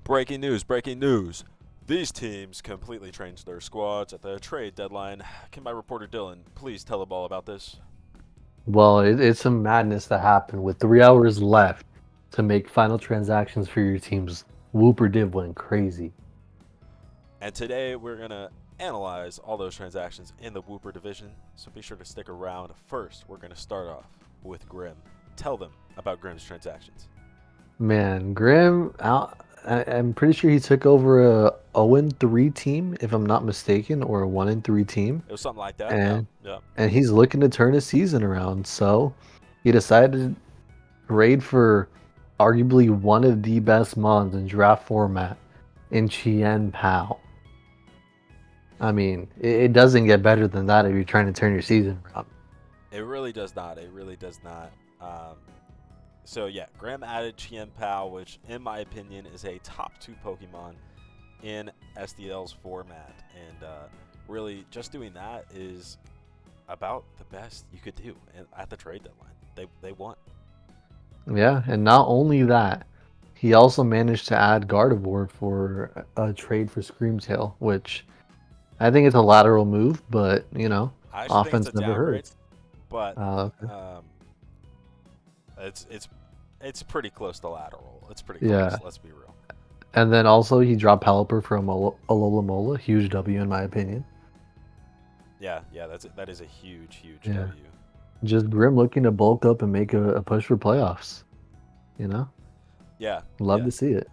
Breaking news, breaking news. These teams completely changed their squads at the trade deadline. Can my reporter Dylan please tell them all about this? Well, it's some madness that happened with 3 hours left to make final transactions for your teams. Wooper Div went crazy. And today we're going to analyze all those transactions in the Wooper division, so be sure to stick around. First, we're going to start off with Grim. Tell them about Grim's transactions. Man, Graham, I'm pretty sure he took over a 0-3 team, if I'm not mistaken, or a 1-3 team, It was something like that. Yep, and yep. and he's looking to turn his season around. So he decided to trade for arguably one of the best mons in draft format in Chien Pao. I mean, it doesn't get better than that if you're trying to turn your season around. It really does not. It really does not. So yeah, Graham added Chien Pao, which in my opinion is a top 2 Pokemon in SDL's format, and really just doing that is about the best you could do at the trade deadline. They won. Yeah, and not only that, he also managed to add Gardevoir for a trade for Screamtail, which I think it's a lateral move, but I actually think it's a offense never downgrade, hurts. but Okay. um, it's pretty close to lateral. It's pretty close. Yeah, Let's be real. and then also he dropped Pelipper from Alola Mola, huge W in my opinion. Yeah, yeah, that is a huge, huge Yeah, W. just Grim looking to bulk up and make a push for playoffs. You know, Yeah, love yeah. to see it.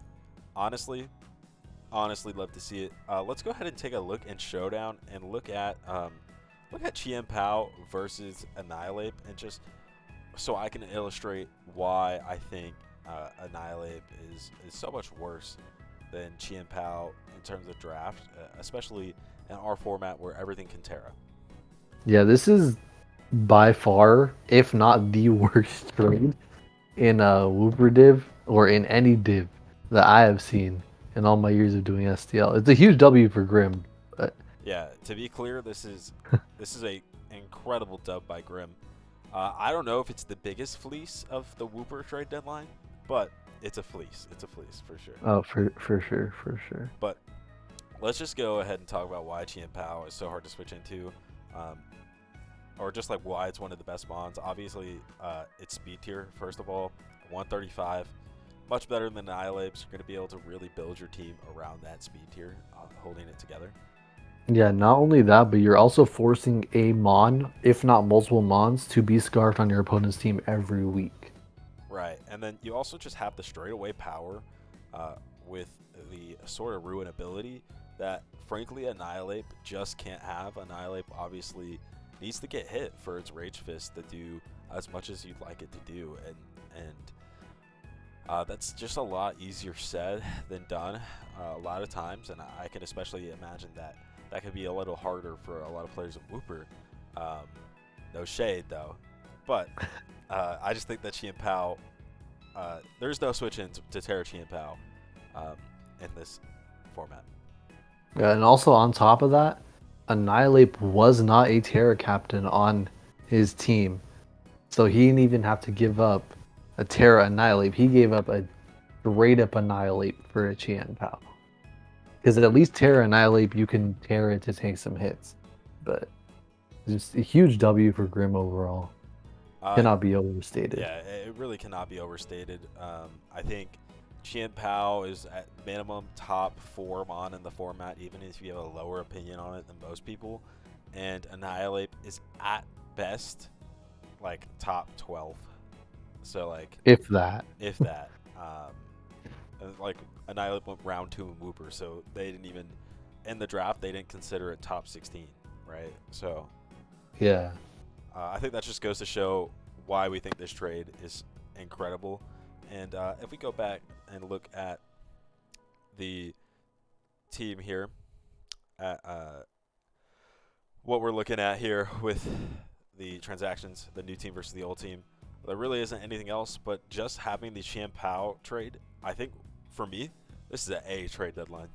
Honestly, honestly, love to see it. Let's go ahead and take a look in Showdown and look at Chien Pao versus Annihilate, and just so I can illustrate why I think Annihilate is so much worse than Chien Pao in terms of draft, especially in our format where everything can Terra. Yeah, this is by far, if not the worst trade in a Wooper div or in any div that I have seen in all my years of doing STL. It's a huge W for Grim. But Yeah, to be clear, this is a incredible dub by Grim. I don't know if it's the biggest fleece of the Wooper trade deadline, but it's a fleece. It's a fleece for sure. oh, for sure, for sure. But let's just go ahead and talk about why Chien Pao is so hard to switch into, um, or just like why it's one of the best bonds. Obviously, it's speed tier first of all, 135, much better than Annihilate. So you're going to be able to really build your team around that speed tier, holding it together. Yeah, not only that, but you're also forcing a Mon, if not multiple Mons, to be scarfed on your opponent's team every week. Right, and then you also just have the straightaway power uh, with the sort of ruin ability that, frankly, Annihilate just can't have. Annihilate obviously needs to get hit for its Rage Fist to do as much as you'd like it to do, and that's just a lot easier said than done a lot of times, and I can especially imagine that that could be a little harder for a lot of players in Wooper. Um, no shade though, but I just think that Chien Pao, there's no switch in to Terra Chien Pao um, in this format. Yeah, and also on top of that, Annihilate was not a Terra captain on his team. So he didn't even have to give up a Terra Annihilate. He gave up a straight up Annihilate for a Chien Pao. Because at least Terra Annihilate, you can Terra to take some hits. But just a huge W for Grim overall. Uh, Cannot be overstated. yeah, it really cannot be overstated. I think Chien Pao is at minimum top 4 mon in the format, even if you have a lower opinion on it than most people. And Annihilate is at best like top 12. So like If that. if that. Like Annihilate went round 2 in Wooper, so they didn't even in the draft they didn't consider it top 16, right? So Yeah. I think that just goes to show why we think this trade is incredible. And if we go back and look at the team here, at what we're looking at here with the transactions, the new team versus the old team, there really isn't anything else but just having the Chien Pao trade. I think for me, this is an A trade deadline.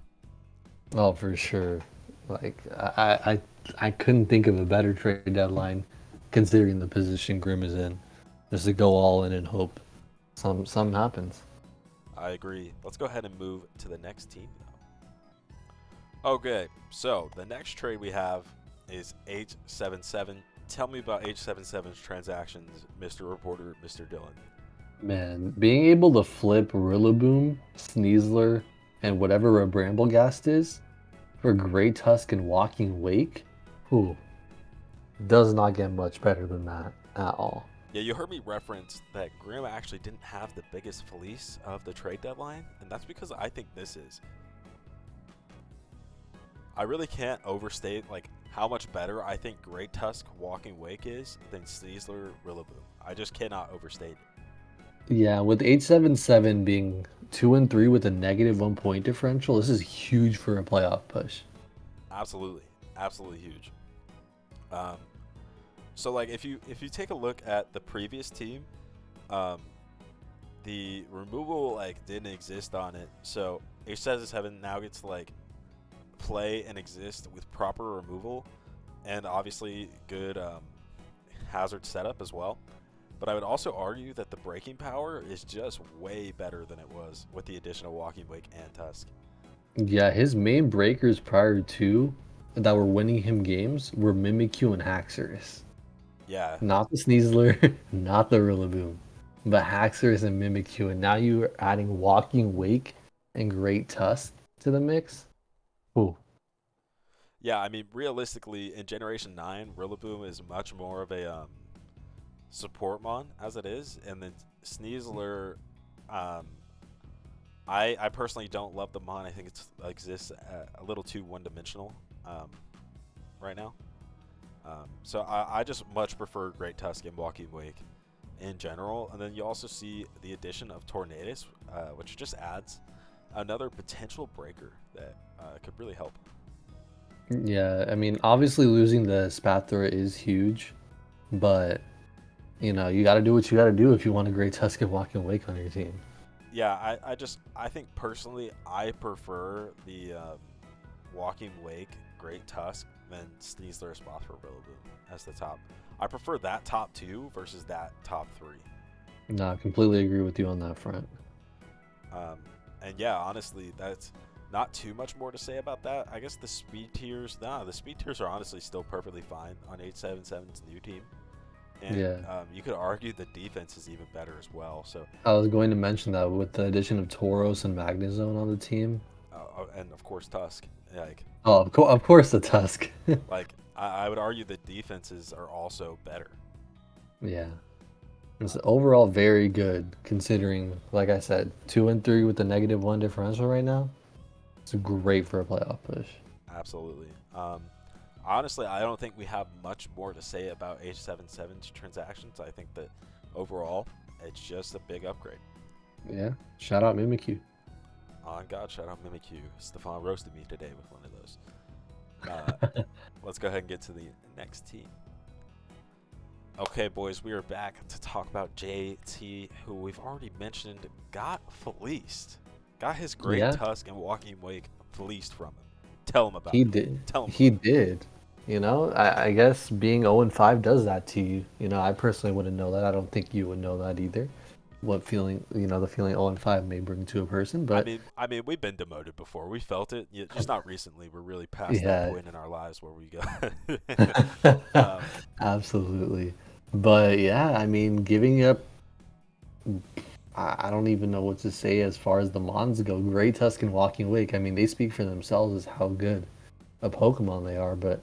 Oh, for sure. Like I couldn't think of a better trade deadline considering the position Grim is in. Just to go all in and hope something happens. I agree. Let's go ahead and move to the next team. Okay, so the next trade we have is H77. Tell me about H77's transactions, Mr. Reporter, Mr. Dylan. Man, being able to flip Rillaboom, Sneasler, and whatever a Bramblegast is for Great Tusk and Walking Wake, whew, does not get much better than that at all. Yeah, you heard me reference that Grim actually didn't have the biggest fleece of the trade deadline, and that's because I think this is. I really can't overstate like how much better I think Great Tusk Walking Wake is than Sneasler Rillaboom. I just cannot overstate it. Yeah, with 877 being 2-3 with a -1 point differential, this is huge for a playoff push. Absolutely, absolutely huge. Um, so like if you take a look at the previous team, um, the removal like didn't exist on it. So H77 now gets to like play and exist with proper removal and obviously good hazard setup as well. But I would also argue that the breaking power is just way better than it was with the addition of Walking Wake and Tusk. Yeah, his main breakers prior to that were winning him games were Mimikyu and Haxorus. Yeah, Not the Sneasler, not the Rillaboom, but Haxorus and Mimikyu. And now you're adding Walking Wake and Great Tusk to the mix. Ooh, yeah. I mean, realistically, in Generation 9, Rillaboom is much more of a support mon as it is, and then Sneasler, um, I personally don't love the mon. I think it exists a little too one-dimensional right now. So I just much prefer Great Tusk and Walking Wake in general. And then you also see the addition of Tornadus, which just adds another potential breaker that could really help. yeah. I mean, obviously losing the Spathra is huge, but you got to do what you got to do if you want a Great Tusk and Walking Wake on your team. Yeah, I think personally I prefer the Walking Wake Great Tusk than Sneasler Spothra Rillaboom as the top. I prefer that top two versus that top three. No, I completely agree with you on that front. And yeah, honestly, that's not too much more to say about that. I guess the speed tiers, the speed tiers are honestly still perfectly fine on 877's new team. And Yeah. you could argue the defense is even better as well. So, I was going to mention that with the addition of Tauros and Magnezone on the team. and of course Tusk. Like, Oh, of course the Tusk. I would argue the defenses are also better. Yeah. It's overall very good considering, like I said, 2-3 with the -1 differential right now. It's great for a playoff push. Absolutely. Honestly, I don't think we have much more to say about H77's transactions. I think that overall, it's just a big upgrade. Yeah. Shout out Mimikyu. On God, shout out Mimikyu. Stefan roasted me today with one of those. Let's go ahead and get to the next team. Okay, boys, we are back to talk about JT, who we've already mentioned got fleeced. Got his Great Yeah, Tusk and Walking Wake fleeced from him. Tell him about he it. did. Tell him He about it. did. I guess being 0-5 does that to you. I personally wouldn't know that. I don't think you would know that either. What feeling, the feeling 0-5 may bring to a person, but We've been demoted before. We felt it, just not recently. We're really past that yeah, point in our lives where we go. um, absolutely. But yeah, I mean, giving up, I don't even know what to say as far as the Mons go. Great Tusk and Walking Wake, I mean, they speak for themselves as how good a Pokemon they are, but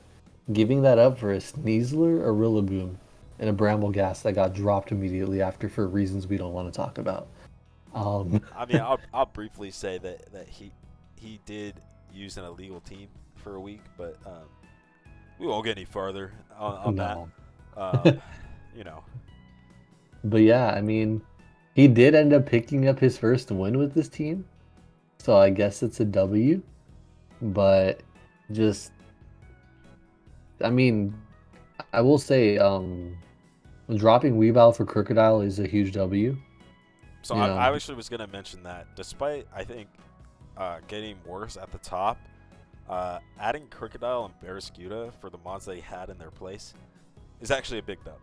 giving that up for a Sneasler, a Rillaboom, and a Brambleghast that got dropped immediately after for reasons we don't want to talk about. I'll briefly say that he did use an illegal team for a week, but we won't get any further on that. No. Um, you know, But yeah, I mean, he did end up picking up his first win with this team, so I guess it's a W. But just, I mean, I will say, dropping Weavile for Crocodile is a huge W. so I actually was gonna mention that despite I think getting worse at the top, adding Crocodile and Barraskewda for the mods they had in their place is actually a big dub.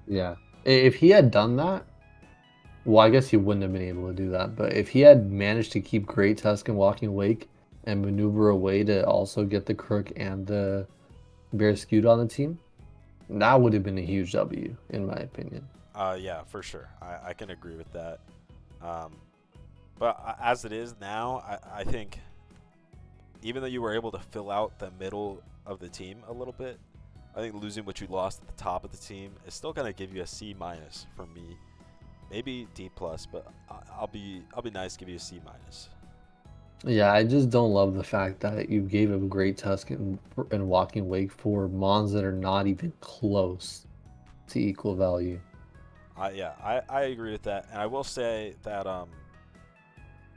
Yeah. If he had done that, Well, I guess he wouldn't have been able to do that. But if he had managed to keep Great Tusk and Walking Wake and maneuver a way to also get the Crook and the Bear Skewed on the team, that would have been a huge W, in my opinion. Yeah, for sure. I can agree with that. Um, but as it is now, I think even though you were able to fill out the middle of the team a little bit, I think losing what you lost at the top of the team is still going to give you a C minus from me. Maybe D plus, but I'll be nice, give you a C minus. Yeah, I just don't love the fact that you gave him Great Tusk and Walking Wake for Mons that are not even close to equal value. I agree with that, and I will say that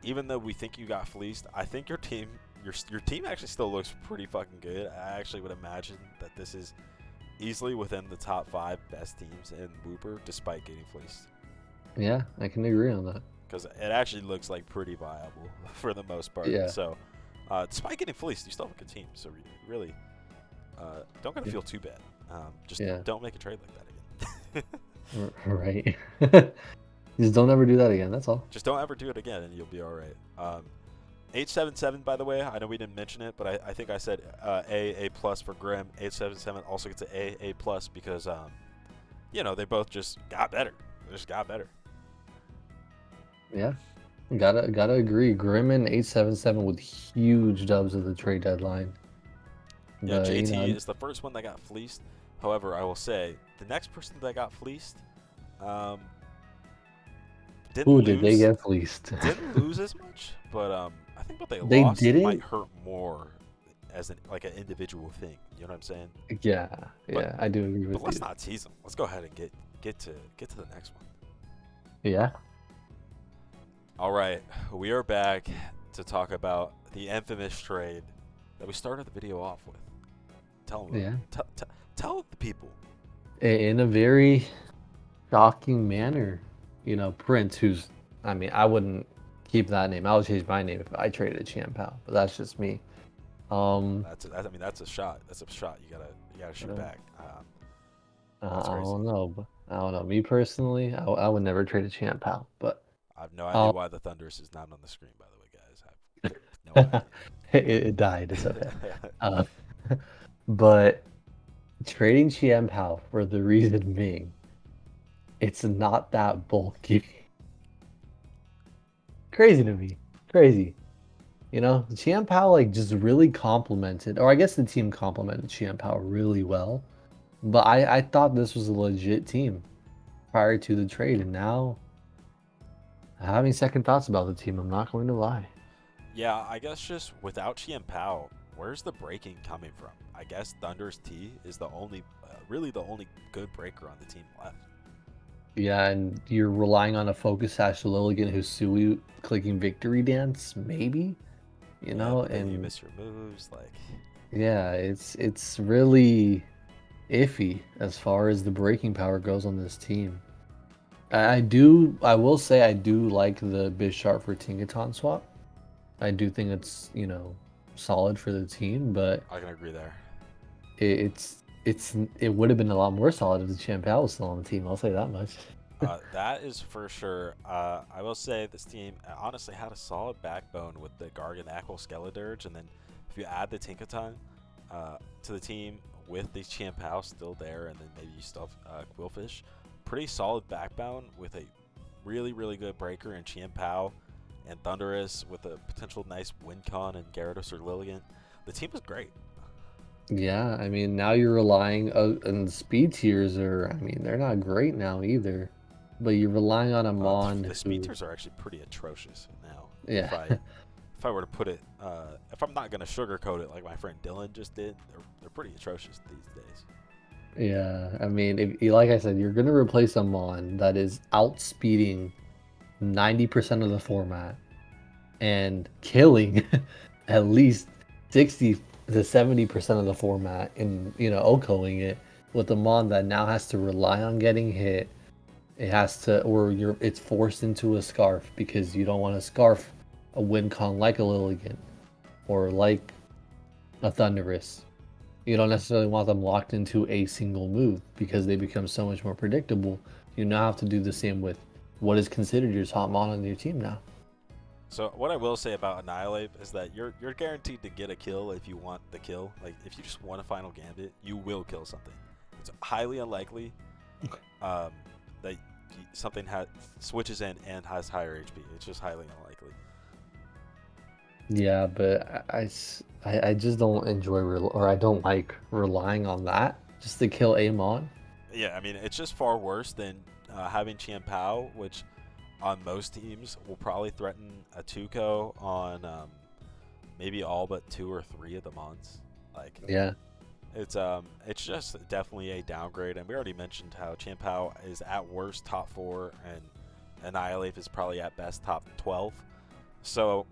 even though we think you got fleeced, I think your team actually still looks pretty fucking good. I actually would imagine that this is easily within the top 5 best teams in Wooper, despite getting fleeced. Yeah, I can agree on that. Because it actually looks like pretty viable for the most part. Yeah, So, despite getting fleeced, you still have a good team. So really, don't gotta yeah, feel too bad. Just yeah. don't make a trade like that again. Right. Just don't ever do that again. That's all. Just don't ever do it again, and you'll be all right. 877, by the way, I know we didn't mention it, but I think I said A plus for Grim. 877 also gets an A plus because they both just got better. They just got better. Yeah, gotta agree. Grimmin 877 with huge dubs of the trade deadline. Yeah, But JT is the first one that got fleeced. However, I will say the next person that got fleeced um, didn't who did they lose get fleeced? didn't lose as much, but I think what they They lost might didn't. hurt more as like an individual thing. You know what I'm saying? Yeah, But yeah, I do agree but with let's you. not tease them. Let's go ahead and get to the next one. Yeah, All right, we are back to talk about the infamous trade that we started the video off with. Tell them, yeah. tell the people. In a very shocking manner, Prince, who's, I mean, I wouldn't keep that name. I would change my name if I traded Chien Pao, but that's just me. Um, I mean, that's a shot. That's a shot. You gotta shoot uh, back. That's I crazy. don't know, but I don't know. Me personally, I would never trade a Chien Pao, but I have no idea um, why the Thunderous is not on the screen. By the way, guys, I have no it died. It's okay. idea. Uh, but trading Chien Pao for the reason being, it's not that bulky. Crazy to me. Crazy. Chien Pao like just really complimented, or I guess the team complimented Chien Pao really well. But I thought this was a legit team prior to the trade, and now I'm having second thoughts about the team. I'm not going to lie. Yeah, I guess just without Chien Pao, where's the breaking coming from? I guess Thunder's T is really the only good breaker on the team left. Yeah, and you're relying on a focus Sash Lilligan Husui clicking victory dance, maybe, Yeah, but then you and miss your moves. Like, yeah, it's really iffy as far as the breaking power goes on this team. I will say I do like the Bisharp for Tinkaton swap. I do think it's, solid for the team, but I can agree there. it would have been a lot more solid if the Chien Pao was still on the team. I'll say that much. That is for sure. I will say this team honestly had a solid backbone with the Gargan Aqua Skeledirge, and then if you add the Tinkaton to the team with the Champao still there, and then maybe you still have Quillfish, pretty solid backbone with a really, really good breaker in Champao and Thunderous with a potential nice Wincon and Gyarados or Lilligant. The team was great. Yeah, I mean, now you're relying and the speed tiers are, I mean, they're not great now either. But you're relying on a The Mon speed who, tiers are actually pretty atrocious now. yeah. If I were to put it, if I'm not gonna sugarcoat it like my friend Dylan just did, they're pretty atrocious these days. Yeah, I mean, like I said, you're gonna replace a Mon that is outspeeding 90% of the format and killing at least 60 to 70% of the format and, OHKOing it with a Mon that now has to rely on getting hit. It has to, or it's forced into a scarf because you don't want to scarf a Wincon like a Lilligant or like a Thunderous. You don't necessarily want them locked into a single move because they become so much more predictable. You now have to do the same with what is considered your top mon on your team now. So what I will say about Annihilate is that you're guaranteed to get a kill if you want the kill. Like if you just want a final gambit, you will kill something. It's highly unlikely that something switches in and has higher HP. It's just highly unlikely. Yeah, but I just don't enjoy or I don't like relying on that just to kill a mon. Yeah, I mean it's just far worse than having Qian Pao, which on most teams will probably threaten a Tuco on maybe all but 2 or 3 of the mons. Like Yeah. it's just definitely a downgrade, and we already mentioned how Qian Pao is at worst top 4 and Annihilate is probably at best top 12. So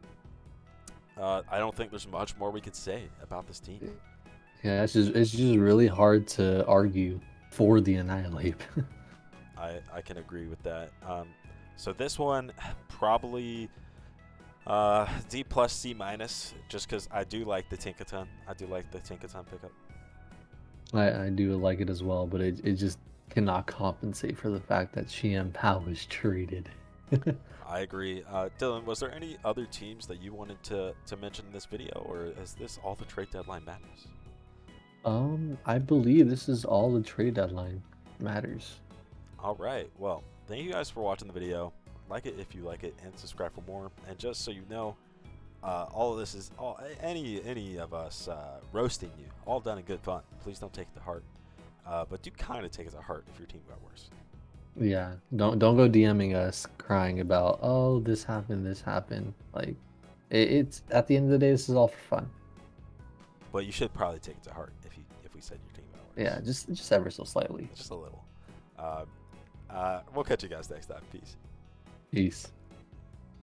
I don't think there's much more we could say about this team. Yeah, it's just really hard to argue for the Annihilate. I can agree with that. So this one probably D plus C minus, just because I do like the Tinkaton. I do like the Tinkaton pickup. I do like it as well, but it just cannot compensate for the fact that Qian Pao is traded. I agree. Dylan, was there any other teams that you wanted to mention in this video, or is this all the trade deadline matters? I believe this is all the trade deadline matters. All right. Well, thank you guys for watching the video. Like it if you like it, and subscribe for more. And just so you know, all of this is any of us roasting you, all done in good fun. Please don't take it to heart, but do kind of take it to heart if your team got worse. Yeah, don't go DMing us crying about, oh, this happened. Like it's at the end of the day, this is all for fun. But you should probably take it to heart if we said your team got worse. Yeah, just ever so slightly. Just a little. We'll catch you guys next time. Peace. Peace.